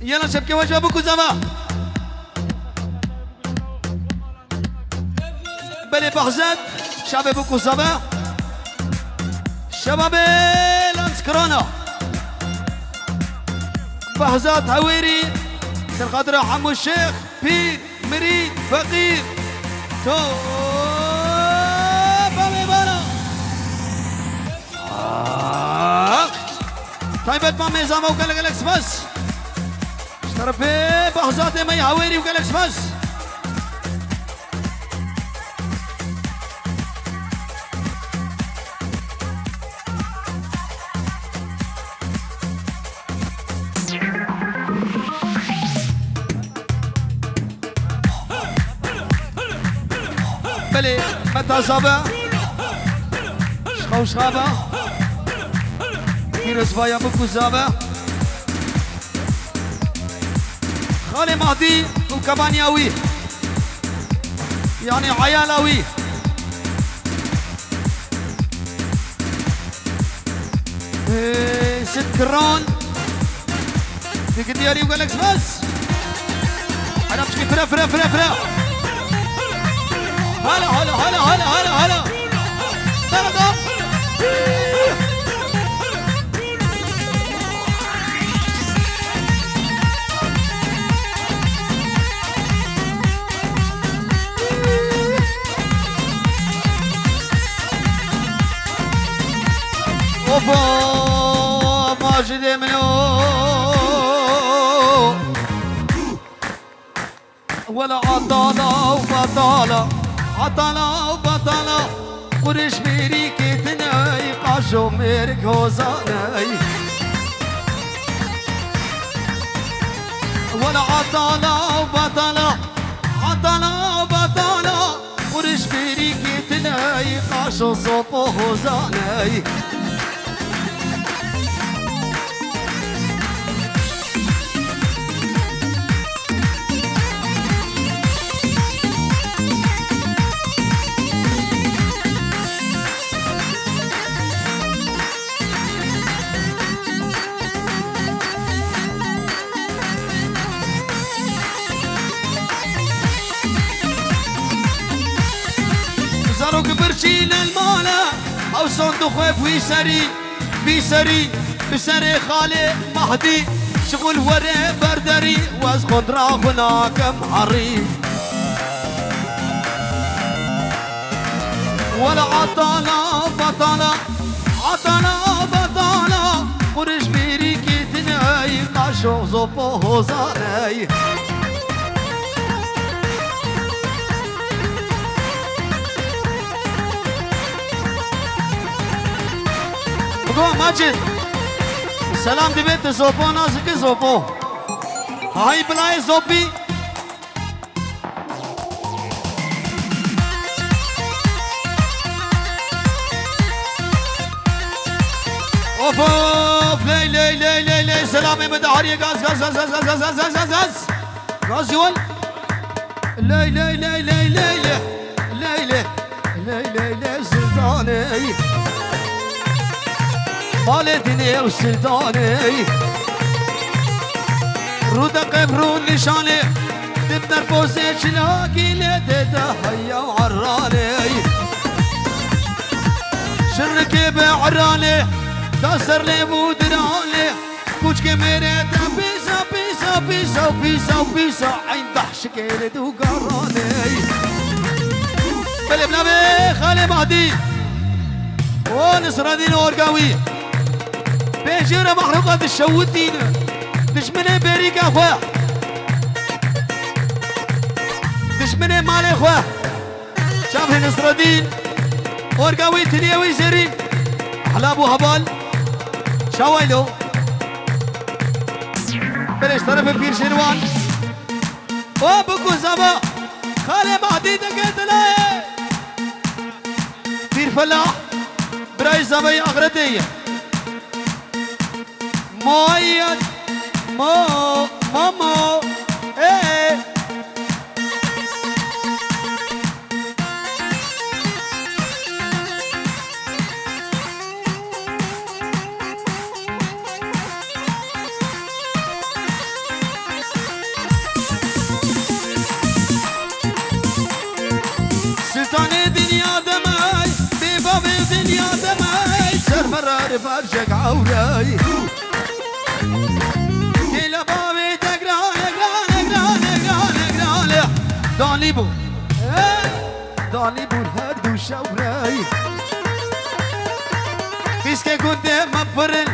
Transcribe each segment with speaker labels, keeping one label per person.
Speaker 1: يلا شبكة وجبة بكو زما بلي بحزت شعب بكو زما شباب لانس كورونا بحزات هويري الخضراء حمو الشيخ بير مريد فقير تو بامي بانا طيبت مامي زاما وقالك الكس بس اشترفي بحزات مي هويري وقالك بس بلي متى صابع شخو شخابة كيرس بايا بكو زابع خالي مهدي وكبانياوي يعني عيالاوي ست كران في قدياري وقالك بس انا مش فرا فرا فرا فرا هلا هلا هلا هلا هلا هلا درجة اوفا ماجد منو ولا عطالة وبطالة عطالة وبطالة قرش ميريكي تناي قاشو ميرك هوزاناي ولا عطالة وبطالة عطالة وبطالة قرش ميريكي تناي قاشو صوبو هوزاناي برشي للمالا او صندوق بيسري بيسري بسري خالي مهدي شغل وري بردري واز خضرا هناك محري ولا عطالة بطالة عطالة بطالة قرش بيريكي تناي قاشو زوبو هوزاناي ماجد سلام دي بيت زوبو نازك زوبو هاي بلاي زوبي اوف اوف لي لي لي لي لي سلامي مدهري غاز غاز غاز غاز غاز غاز غاز غاز غاز غاز يول لي لي لي لي لي لي لي لي لي لي سلطاني والدني وسلطاني رودا قبرون نشاني تبدر بوزي شلاقي لديدا هيا وعراني شركي بعراني داسر لي بودراني كوشكي ميريتا بيسا بيسا بيسا بيسا بيسا عين ضحشك يلد وقراني بلي بنابي خالي مهدي ونصر الدين اورقاوي بيجينا محروقات الشوتين دشمني بريك اخويا دشمني مالي اخويا شافه نصر الدين اورقاوي تليوي زرين احلى ابو هبال شاويلو بلش طرف بير شنوان وبكو زبا خالي مهدي دقيت لاي بير فلاح براي زبا اغرديه مؤيد ماما ايه دار فرشك عوراي كلا بابي تقران اقران اقران اقران اقران دانيبو دانيبو الهرد وشوراي فيسكي قدام مفرن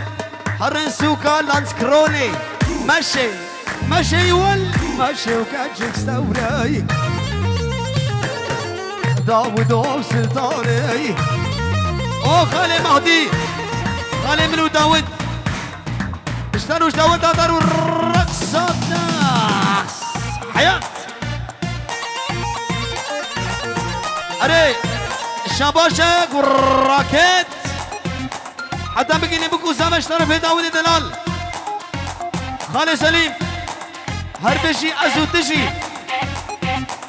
Speaker 1: حرن سوكا لانسكروني مشي مشي مشي وكاتشك ستوراي داود وسلطاني او خالي مهدي خالي منو داود اشتروش داود هدروا الرقصات ناس حياة اري الشباشك والراكيت حتى بقيني بكو سامة اشترف داود دلال خالي سليم هربشي ازوتشي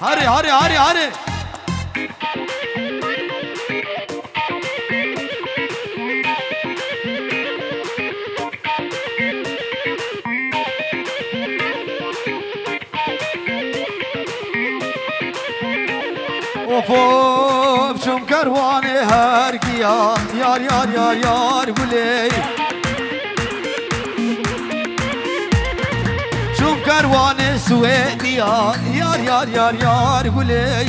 Speaker 1: هاري هاري هاري هاري وفوف شم كرواني هاركي يار يار يار يار يار بولي شم كرواني سويدي يار يار يار يار يار بولي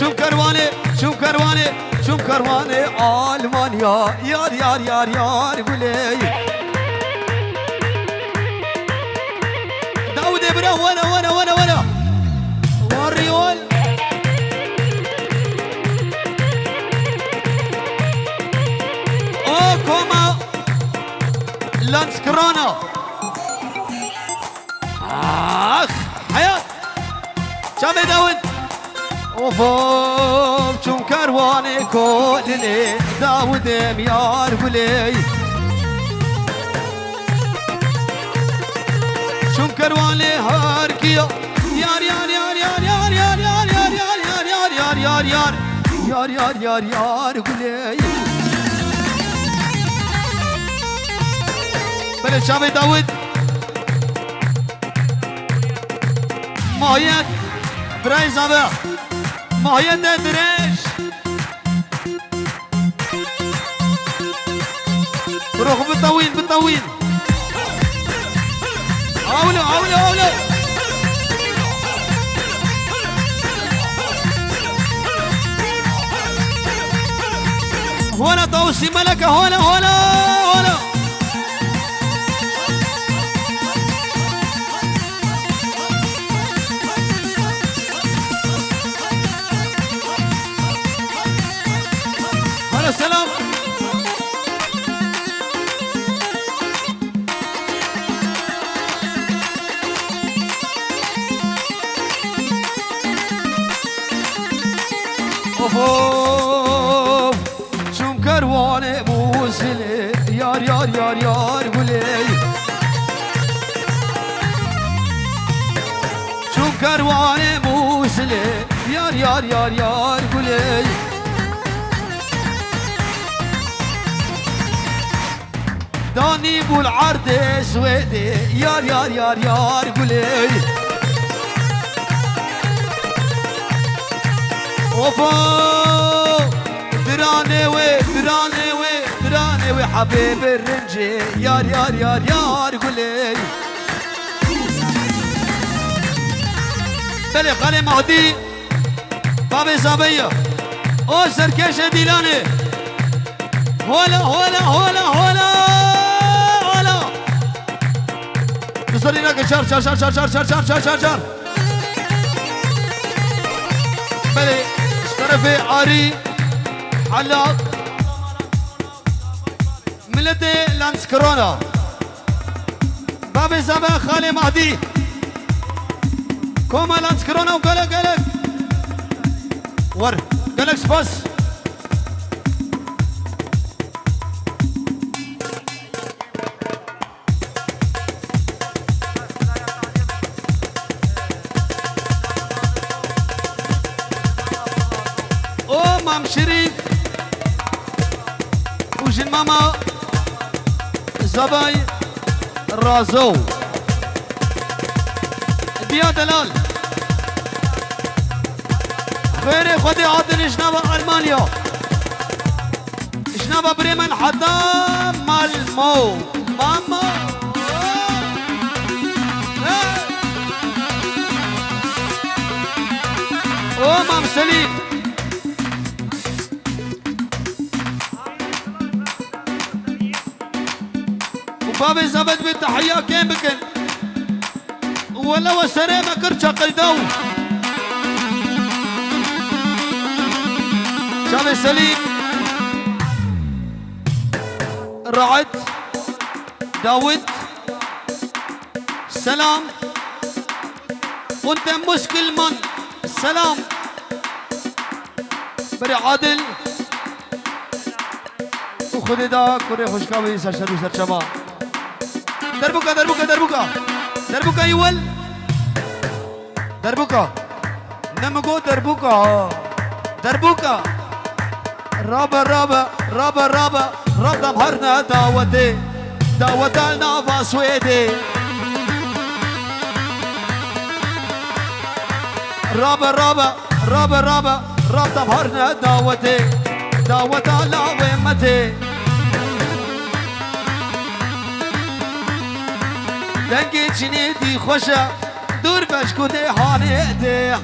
Speaker 1: شم كرواني شم كرواني شم كرواني ألمانيا يار يار يار يار بولي داود ابراهيم وانا والريول او كوما لانسكرونا اخ حياة شافي داود وفوق شم كرواني كولني داود ميار بولي شم كرواني هاركيا يار يار يار يار يار يار يار يار يار يار يار يار يار يار يار يار قولي بلد شافي داود ماهيت براي زابا ماهيت دريش روح بالطويل بالطويل أولو أولو أولو هنا طوسي ملكة هنا هلا سلام اوف شم كرواني موسلي يار يار يار يار قولي شم كرواني موسلي يار يار يار يار قولي داني بالعرض سويدي يار يار يار يار قولي اوفا دراني وي حبيب الرنجي يار يار يار يار قولي تلي خالي مهدي بابي صبيه او سركشه ديلاني هولا تصلي لك شار بلي اشترفي عاري حلاق ملتي لانسكرونا بابي زبا خالي مهدي كوما لانسكرونا وقالك قالك سباس مام شريف وجن ماما زباي رازو بيا دلال خيري خدي عادل جنابة ألمانيا جنابة بريمن حتى مالمو ماما او مام سليم وبابي زبد بالتحية كين بكن ولا وسري ما كرشا قلدو شابي سليم رعد داود سلام وانت مشكل من سلام بري عادل وخذي دا كوري خوشكاوي سرشر وسرشبا دربوكا دربوكا دربوكا دربوكا يول دربوكا نمغو دربوكا دربوكا رابا رابا رابا رابا رابا بهرنا دعوتي دعوتنا فاسويدي رابا رابا رابا رابا رابا بهرنا دعوتي دعوتنا ويمتي دنگی چینی دی خوشه دور بشکو دی حانه دی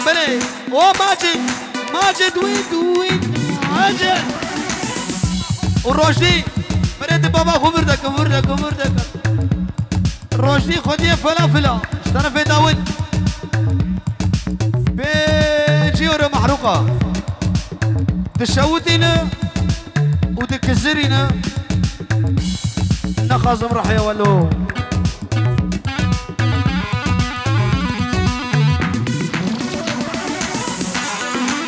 Speaker 1: بله او ماجد ماجد وید ماجد و روشدی بله دی بابا خوبردک روشدی خودی فلا طرف داود بجيورو محروقة تشوتينا وتكسرينا نخازم راح يولو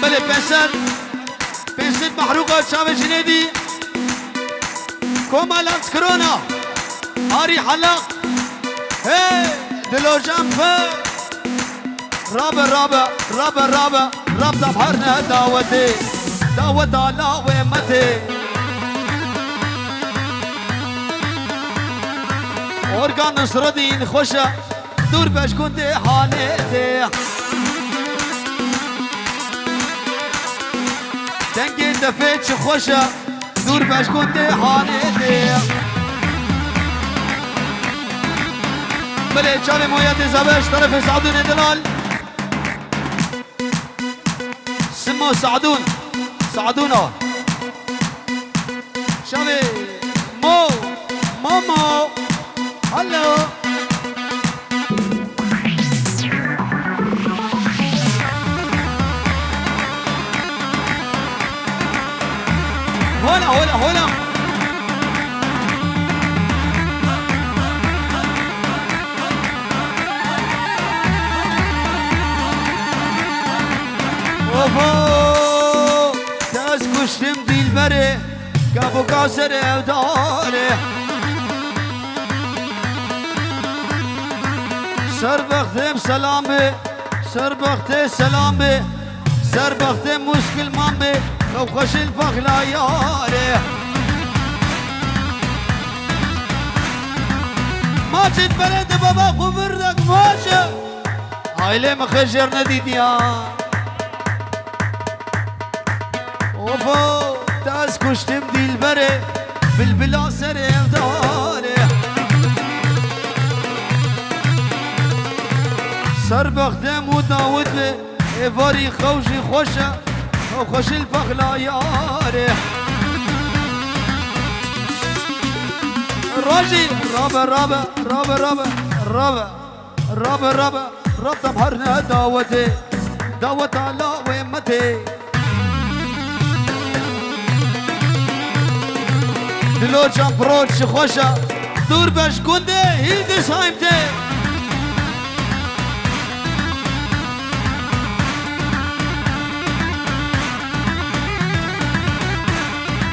Speaker 1: بلي بنسل محروقة شاب جنيدي كوما لانس كورونا هاري حلق هي دلو جنب رابا بحرنا دعوتي دعوت على ويمتي أورغان نصردين خوشة دور باش كنت حانيتي دنگي دفيتش خوشة دور باش كنت حانيتي بلي شامي موياتي زباش طرف سعدون دلال سمو سعدونا شامي ماما هلو هنا اوفو تاز كشتم ديل بري كابو كاسر وداري سر بختم سلام بي سر بختي سلام بي سر بختي مشكل مان بي لو خش الفخلا ياري ماجد بلد بابا خبردك ماجد هايلي مخجر نديديا اوفو تاز كشتم ديل بري بالبلا سري وداري سر بختم وداود لي ايفاري خوشي خوشة او خوش الفخلا ياري راجي رابا ربط بحرنا دعوتي دعوت على ويمتي دلو جامبروش خوشة دور باش كنده هيدي سايمتي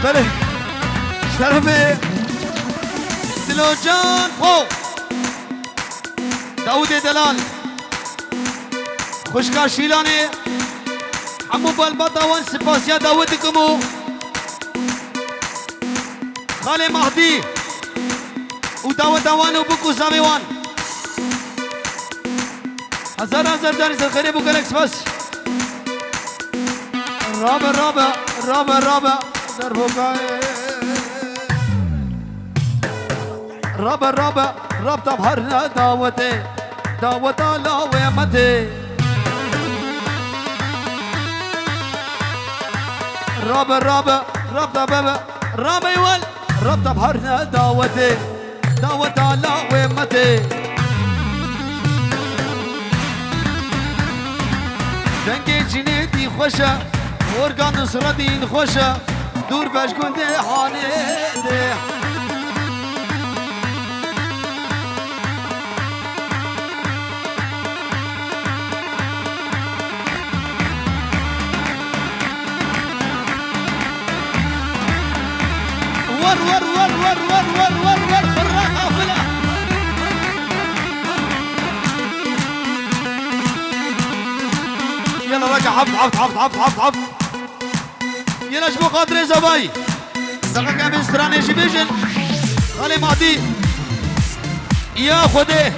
Speaker 1: بله شرفي دلو جان فوق داود دلال خوشكا شيلاني عمو بالبطا وان سباسيا داودكمو خالي مهدي وداود وان وبكو سامي وان هزار داري زر خريب وكالكس بس رابع دربوكا رابع رابطة بحرنا دعوتي دعوة الله ويمتي رابع رابطة بابا رابع يول رابطة بحرنا دعوتي دعوة الله ويمتي دنگی جنیدی خوشه ورگان نصرتین خوشه دور بش گنده حانه ده ور خراق افله يلا رجع حف يلا شبو قادر زباي دقيقة من استراتيجي فيجن خلي معدي يا خدي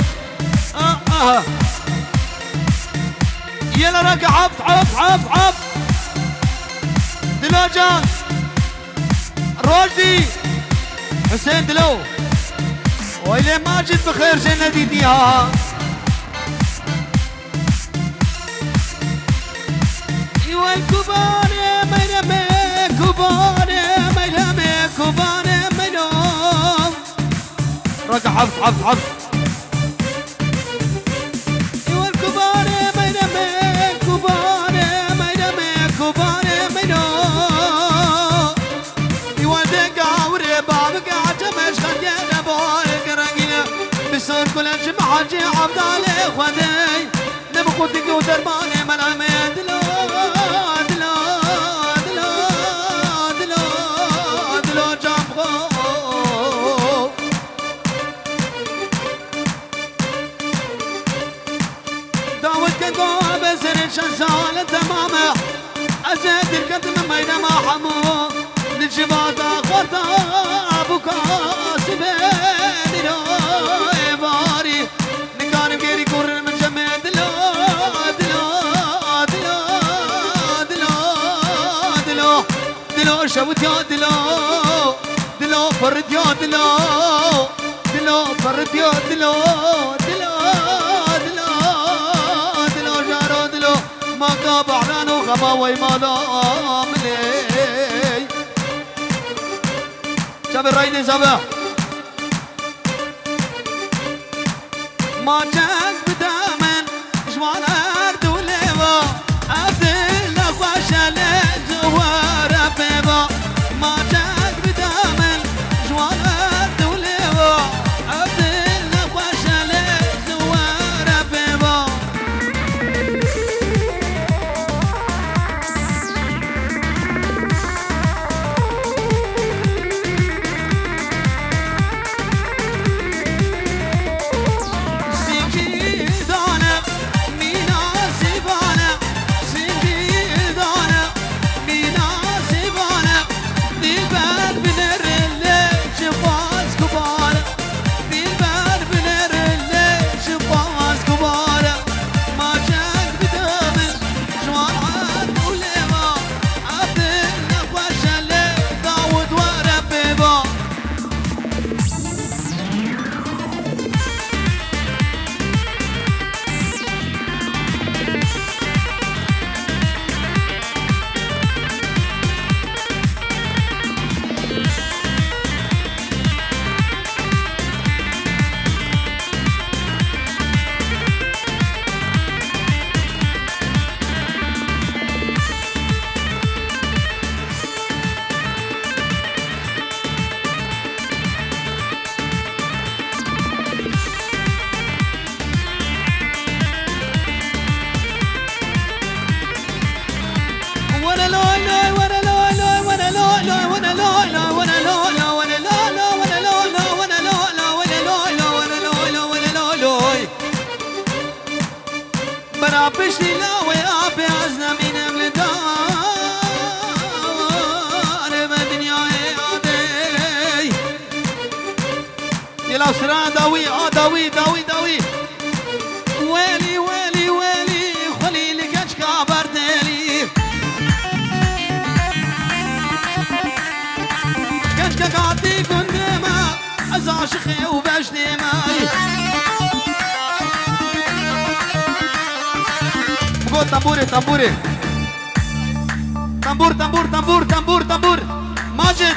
Speaker 1: يلا رجع حف دلو جان روجدي حسين دلو ويلي ماجد بخير جنة ديتيها والكبار ميلمي كبار ميلمي كبار ميلوم رجع حف والكبار ميلمي كبار ميلمي كبار ميلوم يودك عوري بابك عجمش خدينا بارك رقينا بصير كل جمعة جي عبد علي خدي نبقودك ودرباني ملامي دلو شنسال تمامه أزيد القدم ميدا ما حمو للجباطة خورتا أبوك سبين دلو إباري نكان بغيري كورن من جمع دلو شوت يا دلو فرد يا دلو فرد يا دلو ما قابعنا وخباوي ما لا ملي شاب الرايدي سابع ما جاك بدامن جوان أرد وليبا أفل أخواشا لزوار أبيبا ما جاك بدامن جوان أرد وليبا أفل أخواشا لزوار أبيبا بشتي لا ويابي عزنا من املدان بدنيا عادي يلا سرا داوي داوي ويلي go tambure, tambure. Tambur, tambur, tambur, tambur, tambur. Majid.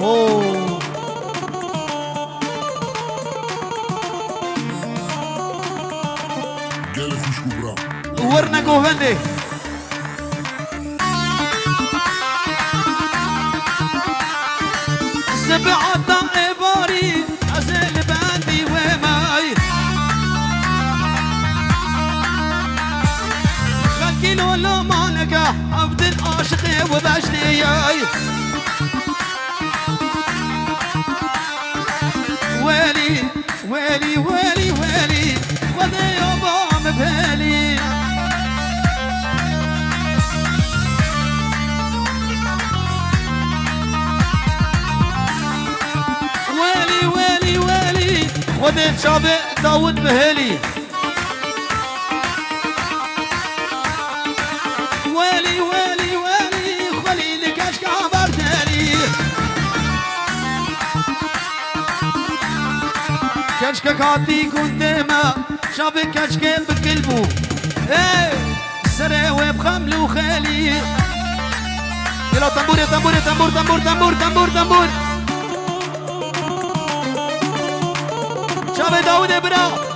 Speaker 1: Oh. ورنا جوفندي. سبعة طائباري أزل باندي وماي خلقي لولا مالك عبد العاشق وبشني ويلي ويلي ويلي ويلي وذي يابا مبهلي ويلي ويلي ويلي وذي شابه داود مهلي ويلي ويلي ويلي خليل كشك عبرتلي كشك كاتي كنت ما شابه كشك بقلبه ايه سري بخمل وخالي يلا تنبور يا تنبور يا تنبور تنبور تنبور تنبور تنبور شابه داود ابراهيم